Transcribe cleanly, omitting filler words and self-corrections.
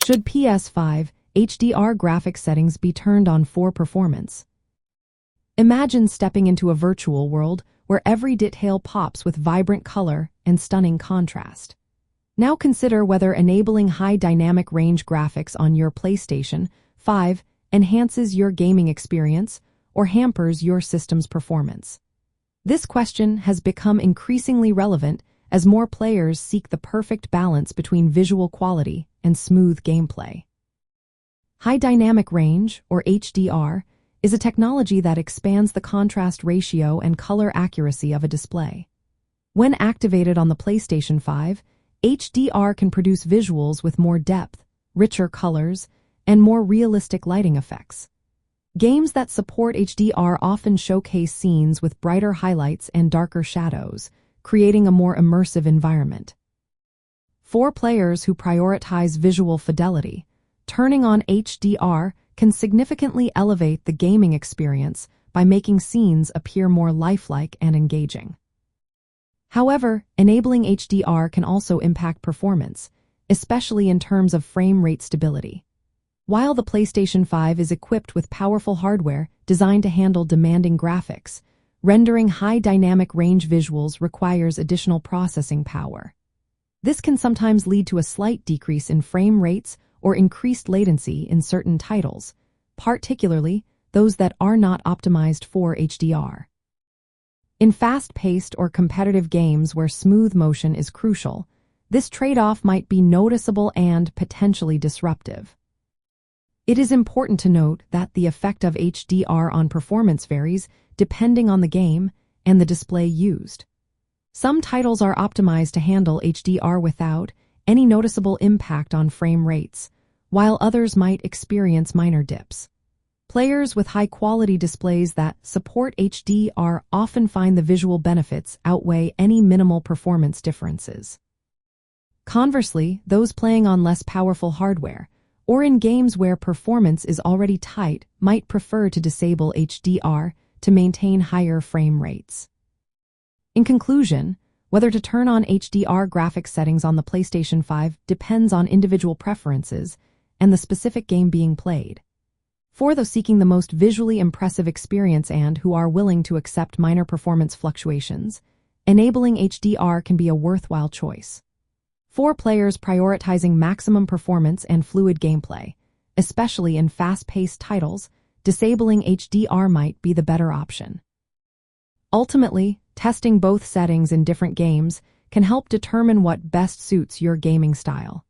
Should PS5 HDR graphics settings be turned on for performance? Imagine stepping into a virtual world where every detail pops with vibrant color and stunning contrast. Now consider whether enabling high dynamic range graphics on your PlayStation 5 enhances your gaming experience or hampers your system's performance. This question has become increasingly relevant as more players seek the perfect balance between visual quality and smooth gameplay. High dynamic range, or HDR, is a technology that expands the contrast ratio and color accuracy of a display. When activated on the PlayStation 5, HDR can produce visuals with more depth, richer colors, and more realistic lighting effects. Games that support HDR often showcase scenes with brighter highlights and darker shadows, creating a more immersive environment. For players who prioritize visual fidelity, turning on HDR can significantly elevate the gaming experience by making scenes appear more lifelike and engaging. However, enabling HDR can also impact performance, especially in terms of frame rate stability. While the PlayStation 5 is equipped with powerful hardware designed to handle demanding graphics, rendering high dynamic range visuals requires additional processing power. This can sometimes lead to a slight decrease in frame rates or increased latency in certain titles, particularly those that are not optimized for HDR. In fast-paced or competitive games where smooth motion is crucial, this trade-off might be noticeable and potentially disruptive. It is important to note that the effect of HDR on performance varies depending on the game and the display used. Some titles are optimized to handle HDR without any noticeable impact on frame rates, while others might experience minor dips. Players with high-quality displays that support HDR often find the visual benefits outweigh any minimal performance differences. Conversely, those playing on less powerful hardware, or in games where performance is already tight, might prefer to disable HDR to maintain higher frame rates. In conclusion, whether to turn on HDR graphics settings on the PlayStation 5 depends on individual preferences and the specific game being played. For those seeking the most visually impressive experience and who are willing to accept minor performance fluctuations, enabling HDR can be a worthwhile choice. For players prioritizing maximum performance and fluid gameplay, especially in fast-paced titles, disabling HDR might be the better option. Ultimately, testing both settings in different games can help determine what best suits your gaming style.